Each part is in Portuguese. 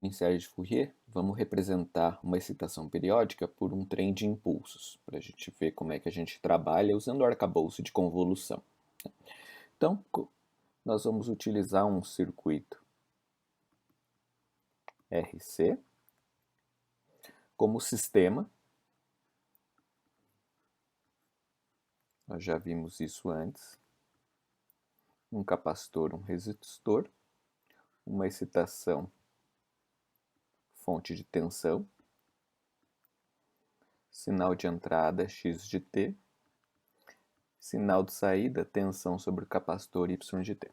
Em série de Fourier, vamos representar uma excitação periódica por um trem de impulsos, para a gente ver como é que a gente trabalha usando o arcabouço de convolução. Então, nós vamos utilizar um circuito RC como sistema. Nós já vimos isso antes. Um capacitor, um resistor, uma excitação, fonte de tensão, sinal de entrada x de t, sinal de saída, tensão sobre o capacitor y de t.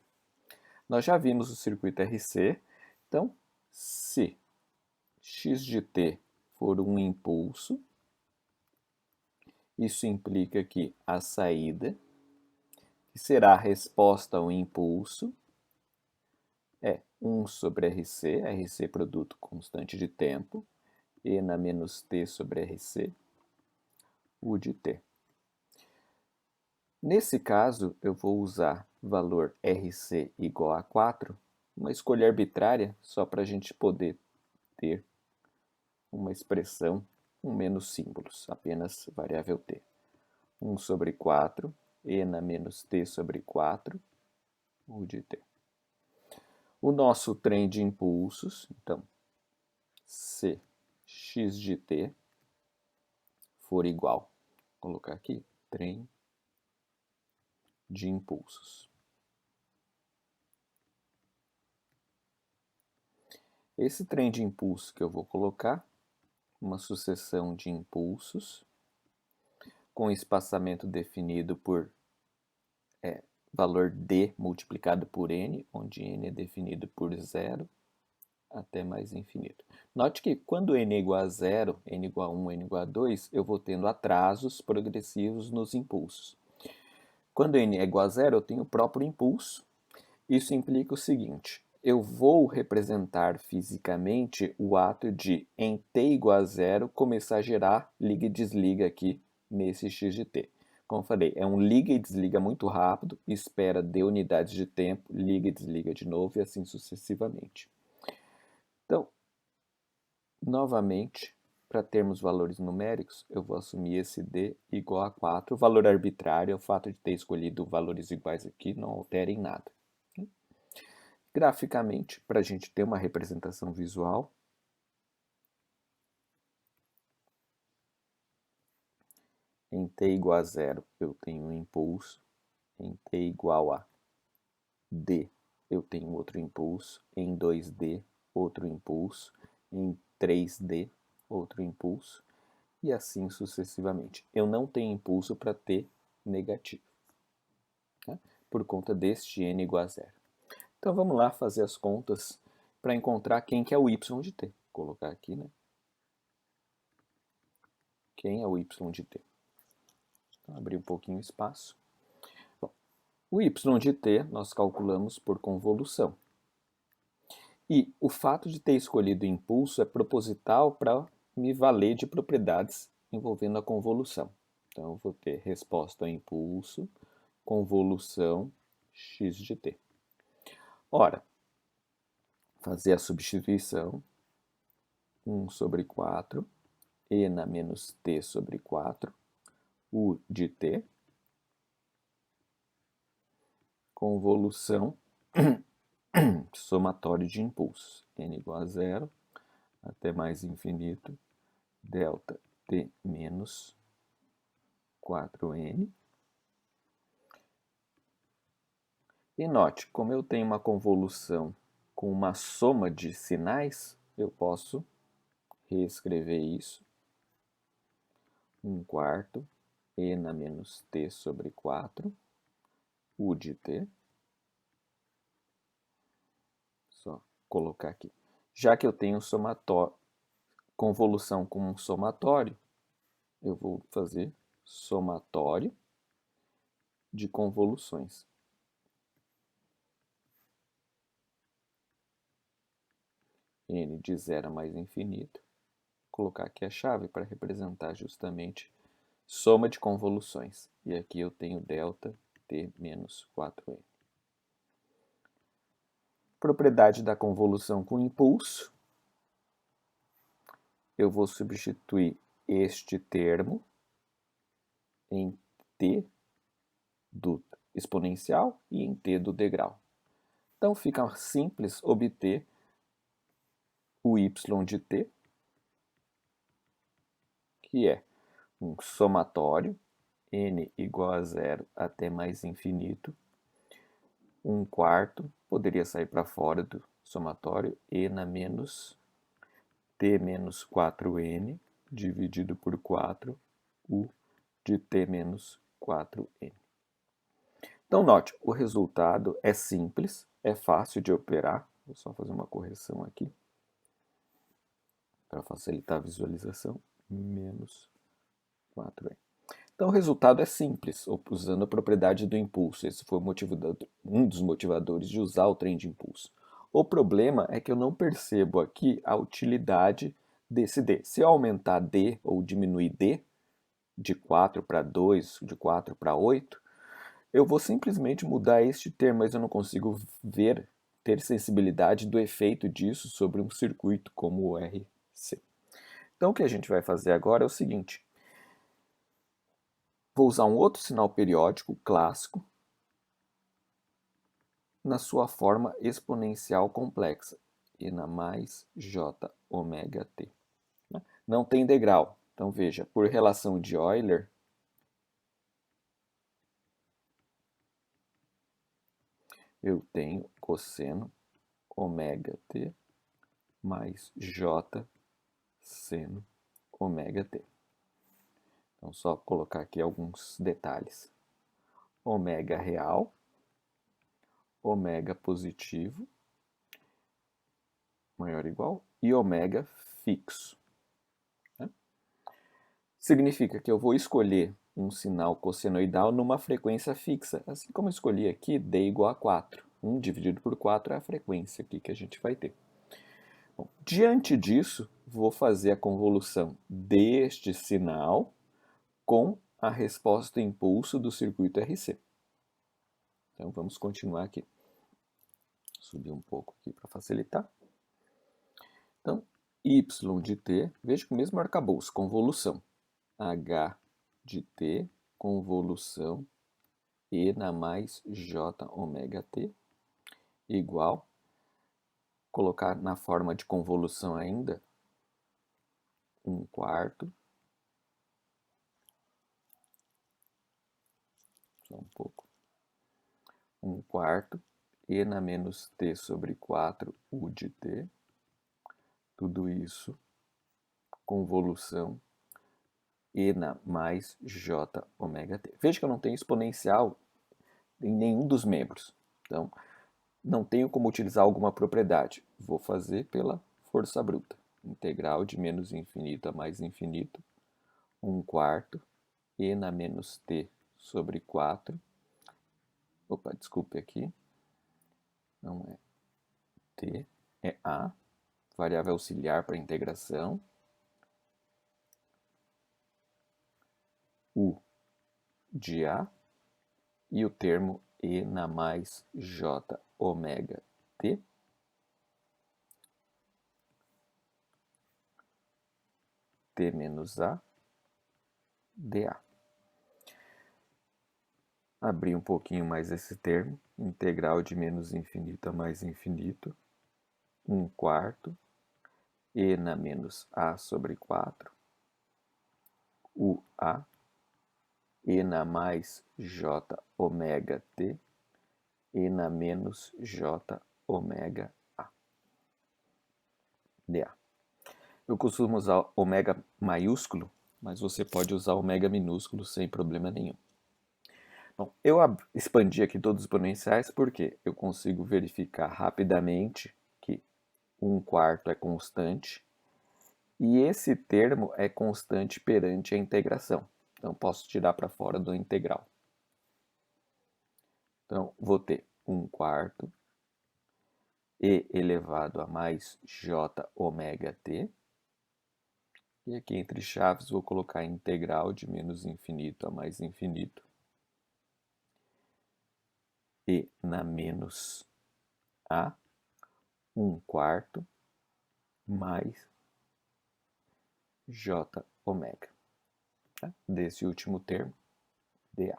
Nós já vimos o circuito RC, então, se x de t for um impulso, isso implica que a saída, que será a resposta ao impulso, é 1 sobre RC, RC produto constante de tempo, e na menos t sobre RC, U de t. Nesse caso, eu vou usar valor RC igual a 4, uma escolha arbitrária, só para a gente poder ter uma expressão com menos símbolos, apenas variável t. 1 sobre 4, e na menos t sobre 4, U de t. O nosso trem de impulsos, então, se x de t for igual, vou colocar aqui, trem de impulsos. Esse trem de impulso que eu vou colocar, uma sucessão de impulsos, com espaçamento definido por valor d multiplicado por n, onde n é definido por 0 até mais infinito. Note que quando n é igual a 0, n igual a 1, n igual a 2, eu vou tendo atrasos progressivos nos impulsos. Quando n é igual a 0, eu tenho o próprio impulso. Isso implica o seguinte: eu vou representar fisicamente o ato de, em t igual a 0, começar a gerar liga e desliga aqui nesse x de t. Como eu falei, é um liga e desliga muito rápido, espera d unidades de tempo, liga e desliga de novo e assim sucessivamente. Então, novamente, para termos valores numéricos, eu vou assumir esse d igual a 4. O valor arbitrário é o fato de ter escolhido valores iguais aqui, não altera em nada. Graficamente, para a gente ter uma representação visual, em t igual a 0 eu tenho um impulso, em t igual a d eu tenho outro impulso, em 2d outro impulso, em 3d outro impulso, e assim sucessivamente. Eu não tenho impulso para t negativo, tá? Por conta deste n igual a 0. Então vamos lá fazer as contas para encontrar quem que é o y de t. Vou colocar aqui, né? Quem é o y de t? Então, abrir um pouquinho o espaço. Bom, o y de t nós calculamos por convolução. E o fato de ter escolhido impulso é proposital para me valer de propriedades envolvendo a convolução. Então, eu vou ter resposta ao impulso, convolução x de t. Ora, fazer a substituição, 1 sobre 4, e na menos t sobre 4, U de t, convolução somatório de impulsos, n igual a 0 até mais infinito, delta t menos 4n. E note, como eu tenho uma convolução com uma soma de sinais, eu posso reescrever isso 1/4 e na menos t sobre 4, U de t. Só colocar aqui. Já que eu tenho convolução com um somatório, eu vou fazer somatório de convoluções. N de 0 a mais infinito. Vou colocar aqui a chave para representar justamente soma de convoluções. E aqui eu tenho delta t menos 4n. Propriedade da convolução com impulso. eu vou substituir este termo em t do exponencial e em t do degrau. Então fica simples obter o y de t, que é um somatório n igual a zero até mais infinito, 1/4, poderia sair para fora do somatório, e na menos t menos 4n dividido por 4, u de t menos 4n. Então note, o resultado é simples, é fácil de operar. Vou só fazer uma correção aqui para facilitar a visualização. Menos 4n. Então o resultado é simples, usando a propriedade do impulso. Esse foi um dos motivadores de usar o trem de impulso. O problema é que eu não percebo aqui a utilidade desse d. Se eu aumentar d ou diminuir d, de 4 para 2, de 4 para 8, eu vou simplesmente mudar este termo, mas eu não consigo ter sensibilidade do efeito disso sobre um circuito como o RC. Então o que a gente vai fazer agora é o seguinte. Vou usar um outro sinal periódico clássico na sua forma exponencial complexa, e na mais j ômega t. Não tem degrau. Então veja, por relação de Euler, eu tenho cosseno ômega t mais j seno ômega t. Então só colocar aqui alguns detalhes. Ômega real, ômega positivo, maior ou igual, e ômega fixo. Significa que eu vou escolher um sinal cossenoidal numa frequência fixa, assim como eu escolhi aqui d igual a 4. 1 dividido por 4 é a frequência aqui que a gente vai ter. Bom, diante disso, vou fazer a convolução deste sinal com a resposta impulso do circuito RC. Então vamos continuar aqui. Subir um pouco aqui para facilitar. Então, y de t, veja que o mesmo arcabouço, convolução. H de t, convolução e na mais j ômega t, igual, colocar na forma de convolução ainda, 1/4, só um pouco, 1/4, e na menos t sobre 4, u de t, tudo isso, convolução e na mais j ômega t. Veja que eu não tenho exponencial em nenhum dos membros. Então, não tenho como utilizar alguma propriedade. Vou fazer pela força bruta. Integral de menos infinito a mais infinito, 1/4, e na menos t sobre 4. Opa, desculpe aqui. Não é t, é a. Variável auxiliar para integração. U de a. E o termo e na mais j ômega t. T menos a dA. Abrir um pouquinho mais esse termo. Integral de menos infinito a mais infinito. 1/4. E na menos a sobre 4. UA. E na mais j ômega t. E na menos j ômega a dA. Eu costumo usar ômega maiúsculo, mas você pode usar ômega minúsculo sem problema nenhum. Bom, eu expandi aqui todos os exponenciais porque eu consigo verificar rapidamente que 1/4 é constante e esse termo é constante perante a integração. Então, posso tirar para fora do integral. Então, vou ter 1/4 e elevado a mais j ômega t. E aqui entre chaves vou colocar integral de menos infinito a mais infinito. E na menos a 1/4 mais j ômega, tá? Desse último termo, dA.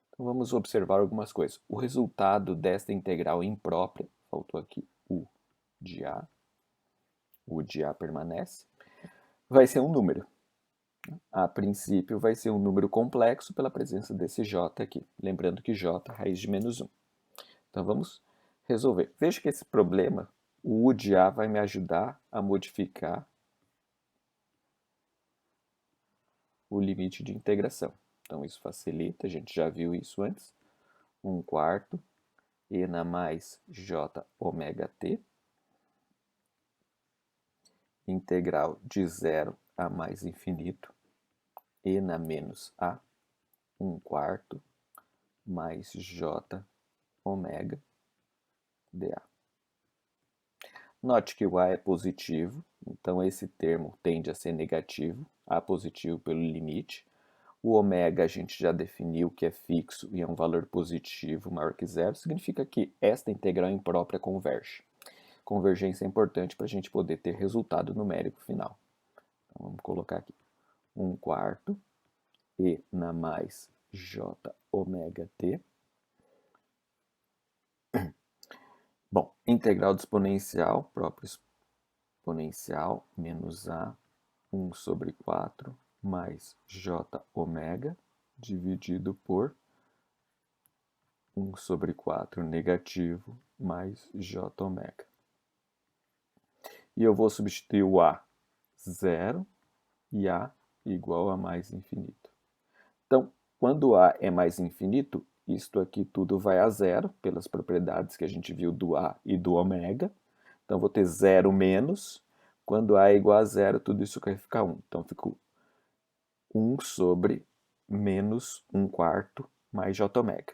Então vamos observar algumas coisas. O resultado desta integral imprópria, faltou aqui u de A permanece, vai ser um número. A princípio vai ser um número complexo pela presença desse j aqui. Lembrando que j é raiz de menos 1. Então vamos resolver. Veja que esse problema, o u de A vai me ajudar a modificar o limite de integração. Então isso facilita, a gente já viu isso antes. 1/4 e na mais j ômega t, integral de 0 a mais infinito, e na menos a, 1/4 mais j ômega dA. Note que o A é positivo, então esse termo tende a ser negativo, A positivo pelo limite. O ômega a gente já definiu que é fixo e é um valor positivo maior que zero, significa que esta integral imprópria converge. Convergência é importante para a gente poder ter resultado numérico final. Então vamos colocar aqui 1/4 e na mais j ômega t. Bom, integral do exponencial, próprio exponencial, menos a 1/4 mais j ômega, dividido por 1/4 negativo mais j ômega. E eu vou substituir o a 0 e a igual a mais infinito. Então, quando a é mais infinito, isto aqui tudo vai a zero, pelas propriedades que a gente viu do a e do ômega. Então, vou ter 0 menos. Quando a é igual a zero, tudo isso vai ficar 1. Então, ficou 1 sobre menos 1/4 mais j ômega.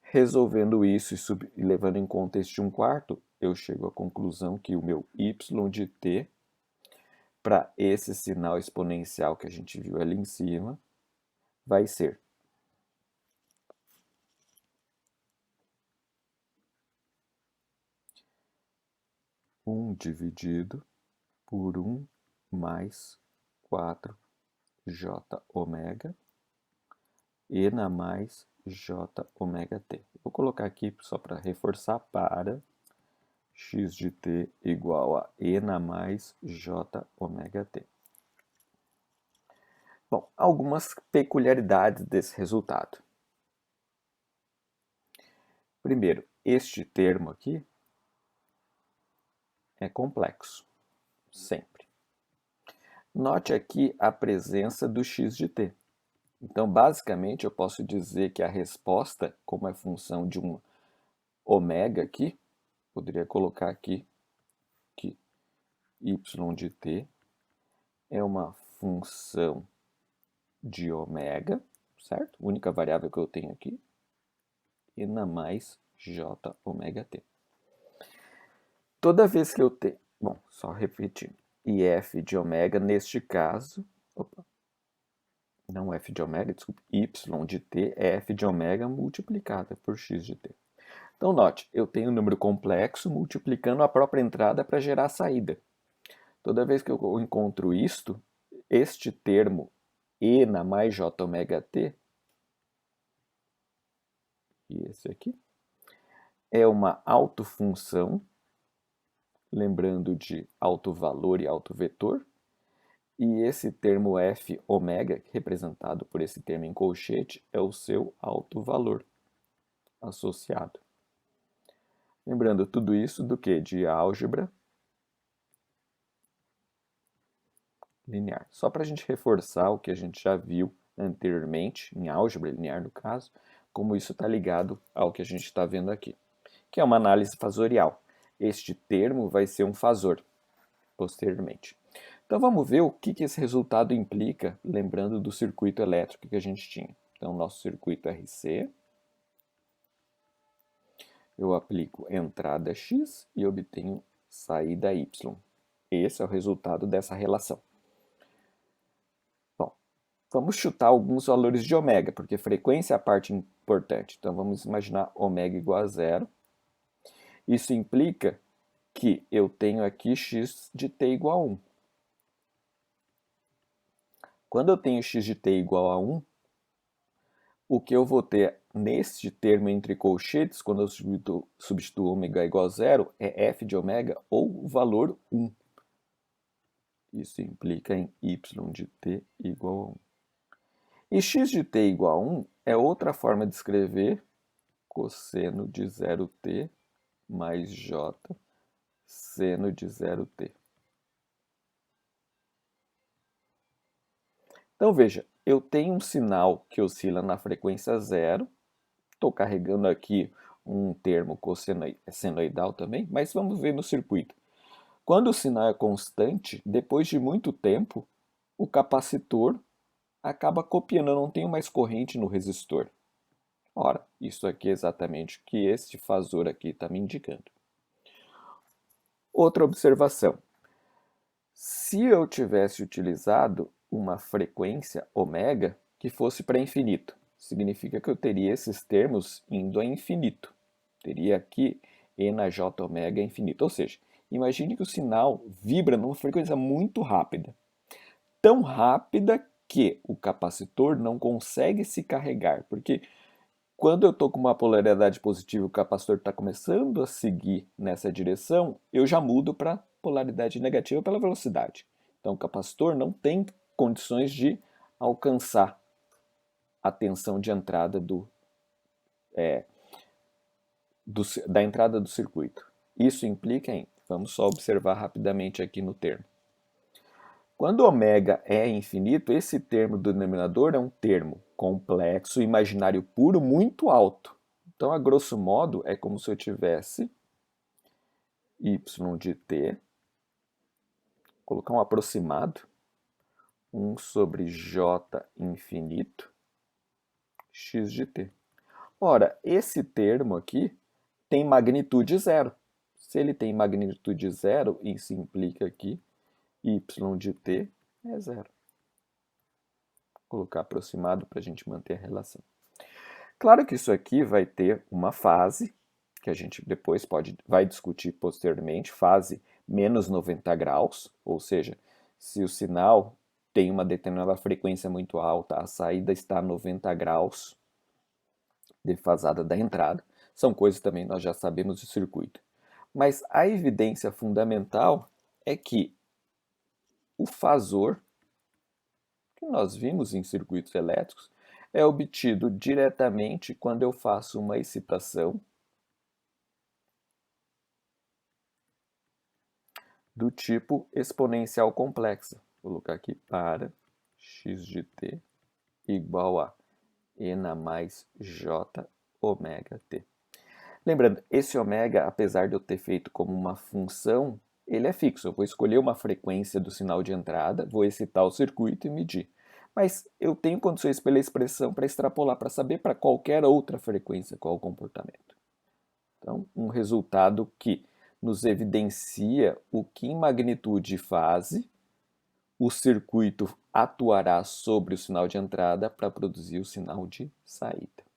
Resolvendo isso e levando em conta este 1/4, eu chego à conclusão que o meu y de t, para esse sinal exponencial que a gente viu ali em cima, vai ser 1 dividido por 1 mais 4 j ômega e na mais j ômega t. Vou colocar aqui só para reforçar para x de t igual a e na mais j ômega t. Bom, algumas peculiaridades desse resultado. Primeiro, este termo aqui é complexo, sempre. Note aqui a presença do x de t. Então, basicamente, eu posso dizer que a resposta, como é função de um ômega aqui, poderia colocar aqui que y de t é uma função de ômega, certo? Única variável que eu tenho aqui, e na mais j ômega t. Toda vez que eu tenho, bom, só repetindo, e f de ômega, neste caso, não f de ômega, desculpe, y de t é f de ômega multiplicada por x de t. Então, note, eu tenho um número complexo multiplicando a própria entrada para gerar a saída. Toda vez que eu encontro isto, este termo e na mais j ômega t, e esse aqui, é uma autofunção, lembrando de autovalor e autovetor, e esse termo f ômega, representado por esse termo em colchete, é o seu autovalor associado. Lembrando tudo isso do que? De álgebra linear. Só para a gente reforçar o que a gente já viu anteriormente, em álgebra linear no caso, como isso está ligado ao que a gente está vendo aqui, que é uma análise fasorial. Este termo vai ser um fasor posteriormente. Então vamos ver o que esse resultado implica, lembrando do circuito elétrico que a gente tinha. Então, nosso circuito RC, eu aplico entrada X e obtenho saída Y. Esse é o resultado dessa relação. Bom, vamos chutar alguns valores de ômega, porque frequência é a parte importante. Então vamos imaginar ômega igual a zero. Isso implica que eu tenho aqui x de t igual a 1. Quando eu tenho x de t igual a 1, o que eu vou ter neste termo entre colchetes, quando eu substituo ômega igual a 0, é f de ômega ou o valor 1. Isso implica em y de t igual a 1. E x de t igual a 1 é outra forma de escrever cosseno de 0t mais j seno de 0t. Então veja, eu tenho um sinal que oscila na frequência 0. Estou carregando aqui um termo cossenoidal também, mas vamos ver no circuito. Quando o sinal é constante, depois de muito tempo, o capacitor acaba copiando, eu não tenho mais corrente no resistor. Ora, isso aqui é exatamente o que este fasor aqui está me indicando. Outra observação. Se eu tivesse utilizado uma frequência ômega que fosse para infinito, significa que eu teria esses termos indo a infinito. Teria aqui E na J ômega infinito. Ou seja, imagine que o sinal vibra numa frequência muito rápida. Tão rápida que o capacitor não consegue se carregar. Porque quando eu estou com uma polaridade positiva e o capacitor está começando a seguir nessa direção, eu já mudo para polaridade negativa pela velocidade. Então o capacitor não tem condições de alcançar a tensão de entrada da entrada do circuito. Isso implica em, vamos só observar rapidamente aqui no termo. Quando ômega é infinito, esse termo do denominador é um termo complexo, imaginário puro, muito alto. Então, a grosso modo, é como se eu tivesse y de t, colocar um aproximado, 1 sobre j infinito, x de t. Ora, esse termo aqui tem magnitude zero. Se ele tem magnitude zero, isso implica que y de t é zero. Vou colocar aproximado para a gente manter a relação. Claro que isso aqui vai ter uma fase, que a gente depois vai discutir posteriormente, fase menos 90 graus, ou seja, se o sinal tem uma determinada frequência muito alta, a saída está a 90 graus defasada da entrada. São coisas também nós já sabemos do circuito. Mas a evidência fundamental é que o fasor que nós vimos em circuitos elétricos é obtido diretamente quando eu faço uma excitação do tipo exponencial complexa. Vou colocar aqui para x de t igual a e na mais j ômega t. Lembrando, esse ômega, apesar de eu ter feito como uma função, ele é fixo. Eu vou escolher uma frequência do sinal de entrada, vou excitar o circuito e medir. Mas eu tenho condições pela expressão para extrapolar, para saber para qualquer outra frequência qual o comportamento. Então, um resultado que nos evidencia o que em magnitude e fase o circuito atuará sobre o sinal de entrada para produzir o sinal de saída.